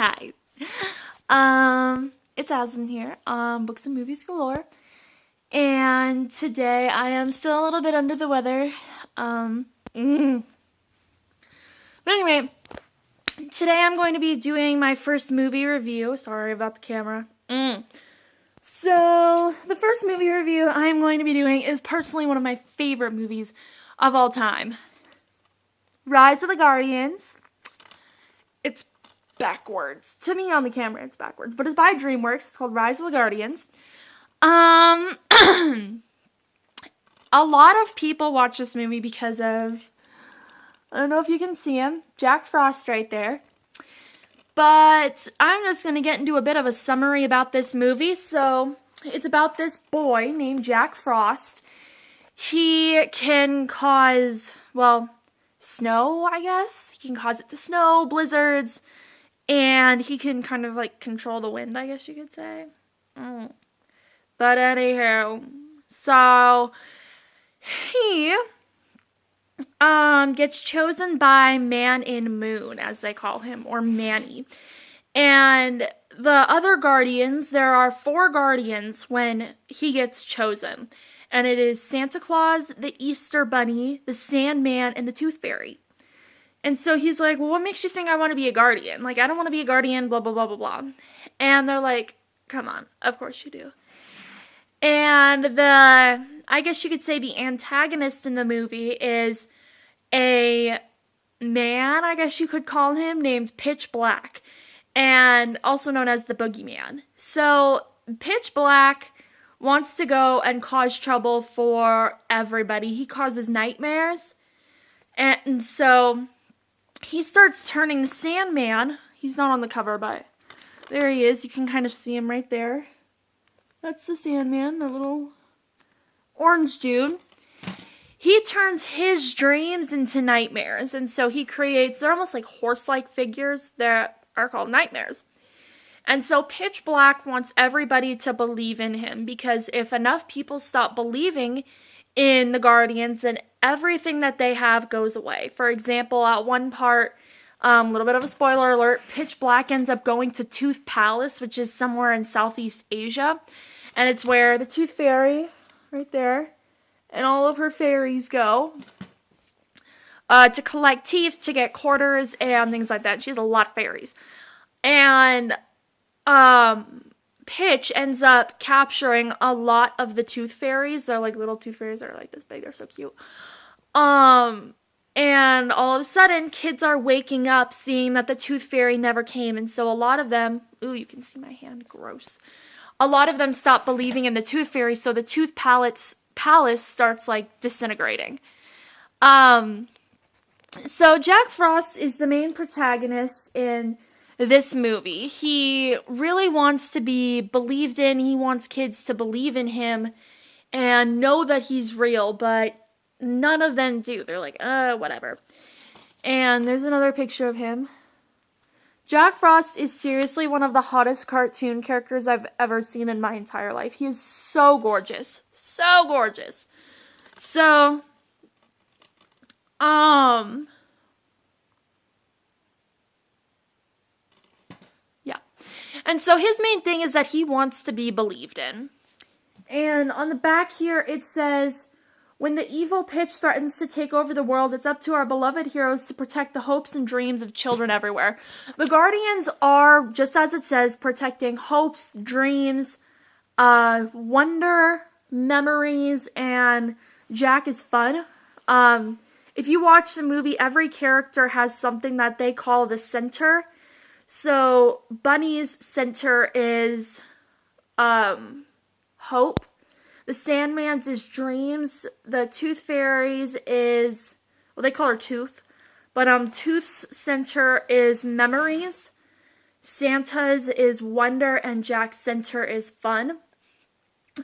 Hi. It's Aslan here, Books and Movies Galore. And today I am still a little bit under the weather. Um, mm. But anyway, today I'm going to be doing my first movie review. Sorry about the camera. So, the first movie review I'm going to be doing is personally one of my favorite movies of all time. Rise of the Guardians. It's backwards. To me on the camera, it's backwards. But it's by DreamWorks. It's called Rise of the Guardians. A lot of people watch this movie because of, I don't know if you can see him, Jack Frost right there. But I'm just going to get into a bit of a summary about this movie. So, it's about this boy named Jack Frost. He can cause, snow, I guess. He can cause it to snow, blizzards, and he can kind of like control the wind, I guess you could say. But anyhow, so he gets chosen by Man in Moon, as they call him, or Manny. And the other guardians, there are 4 guardians when he gets chosen. And it is Santa Claus, the Easter Bunny, the Sandman, and the Tooth Fairy. And so he's like, well, what makes you think I want to be a guardian? Like, I don't want to be a guardian, blah, blah, blah, blah, blah. And they're like, come on, of course you do. And I guess you could say the antagonist in the movie is a man, I guess you could call him, named Pitch Black. And also known as the Boogeyman. So, Pitch Black wants to go and cause trouble for everybody. He causes nightmares. And so he starts turning the Sandman. He's not on the cover, but there he is. You can kind of see him right there. That's the Sandman, the little orange dude. He turns his dreams into nightmares. And so he creates, they're almost like horse-like figures that are called nightmares. And so Pitch Black wants everybody to believe in him, because if enough people stop believing in the Guardians, then everything that they have goes away. For example, at one part, a little bit of a spoiler alert, Pitch Black ends up going to Tooth Palace, which is somewhere in Southeast Asia. And it's where the Tooth Fairy, right there, and all of her fairies go to collect teeth, to get quarters, and things like that. She has a lot of fairies. And Pitch ends up capturing a lot of the tooth fairies. They're like little tooth fairies that are like this big. They're so cute. And all of a sudden, kids are waking up seeing that the tooth fairy never came. And so a lot of them, ooh, you can see my hand, gross. A lot of them stop believing in the tooth fairy, so the Tooth Palace starts like disintegrating. So Jack Frost is the main protagonist in this movie. He really wants to be believed in. He wants kids to believe in him and know that he's real, but none of them do. They're like, whatever. And there's another picture of him. Jack Frost is seriously one of the hottest cartoon characters I've ever seen in my entire life. He is so gorgeous. So gorgeous. So, yeah. And so his main thing is that he wants to be believed in. And on the back here it says, when the evil Pitch threatens to take over the world, it's up to our beloved heroes to protect the hopes and dreams of children everywhere. The Guardians are, just as it says, protecting hopes, dreams, wonder, memories, and Jack is fun. If you watch the movie, every character has something that they call the center. So, Bunny's center is hope. The Sandman's is dreams. The Tooth Fairy's is, well, they call her Tooth. But Tooth's center is memories. Santa's is wonder, and Jack's center is fun.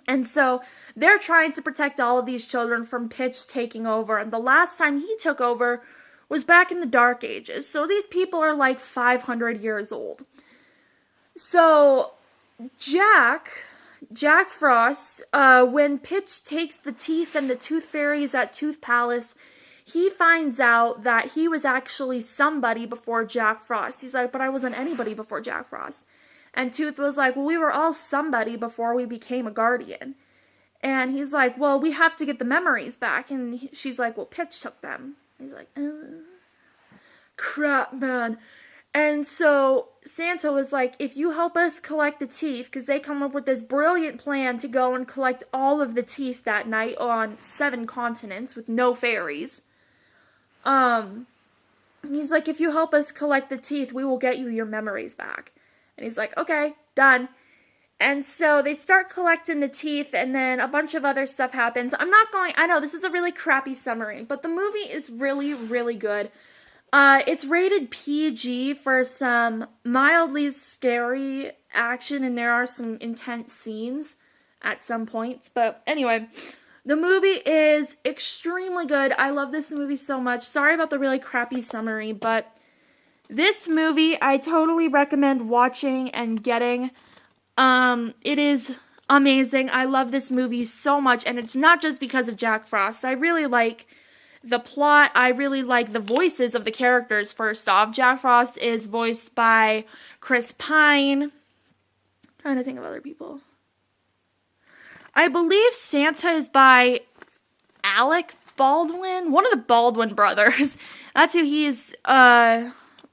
And so they're trying to protect all of these children from Pitch taking over. And the last time he took over was back in the Dark Ages. So these people are like 500 years old. So Jack Frost, when Pitch takes the teeth and the Tooth Fairies at Tooth Palace, he finds out that he was actually somebody before Jack Frost. He's like, but I wasn't anybody before Jack Frost. And Tooth was like, well, we were all somebody before we became a guardian. And he's like, well, we have to get the memories back. And she's like, well, Pitch took them. He's like, crap, man. And so Santa was like, if you help us collect the teeth, because they come up with this brilliant plan to go and collect all of the teeth that night on 7 continents with no fairies. He's like, if you help us collect the teeth, we will get you your memories back. And he's like, okay, done. And so they start collecting the teeth, and then a bunch of other stuff happens. I know this is a really crappy summary, but the movie is really, really good. It's rated PG for some mildly scary action, and there are some intense scenes at some points. But anyway, the movie is extremely good. I love this movie so much. Sorry about the really crappy summary, but this movie I totally recommend watching and getting. It is amazing. I love this movie so much, and it's not just because of Jack Frost. I really like the plot. I really like the voices of the characters, first off. Jack Frost is voiced by Chris Pine. I'm trying to think of other people. I believe Santa is by Alec Baldwin, one of the Baldwin brothers. That's who he's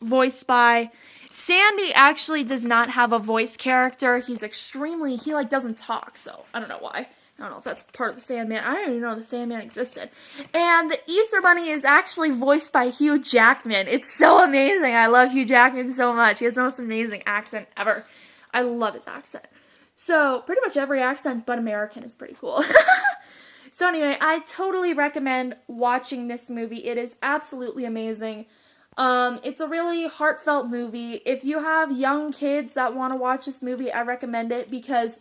voiced by. Sandy actually does not have a voice character. He doesn't talk, so I don't know why. I don't know if that's part of the Sandman. I didn't even know the Sandman existed. And the Easter Bunny is actually voiced by Hugh Jackman. It's so amazing. I love Hugh Jackman so much. He has the most amazing accent ever. I love his accent. So, pretty much every accent but American is pretty cool. So anyway, I totally recommend watching this movie. It is absolutely amazing. It's a really heartfelt movie. If you have young kids that want to watch this movie, I recommend it because,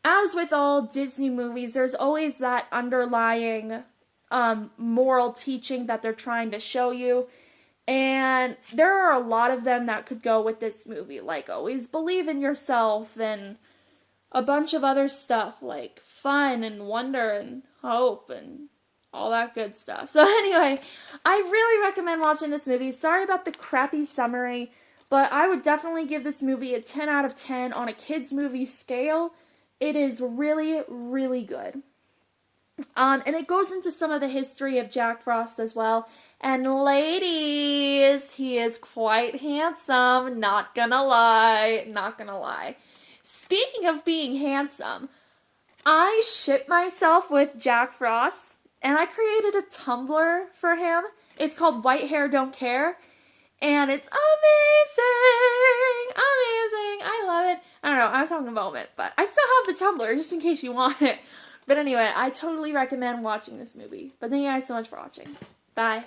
as with all Disney movies, there's always that underlying moral teaching that they're trying to show you. And there are a lot of them that could go with this movie, like always believe in yourself and a bunch of other stuff like fun and wonder and hope and all that good stuff. So anyway, I really recommend watching this movie. Sorry about the crappy summary, but I would definitely give this movie a 10 out of 10 on a kids movie scale. It is really, really good. And it goes into some of the history of Jack Frost as well. And ladies, he is quite handsome. Not gonna lie. Not gonna lie. Speaking of being handsome, I ship myself with Jack Frost. And I created a Tumblr for him. It's called White Hair Don't Care. And it's amazing! Amazing! I love it. I don't know, I was having a moment, but I still have the Tumblr just in case you want it. But anyway, I totally recommend watching this movie. But thank you guys so much for watching. Bye.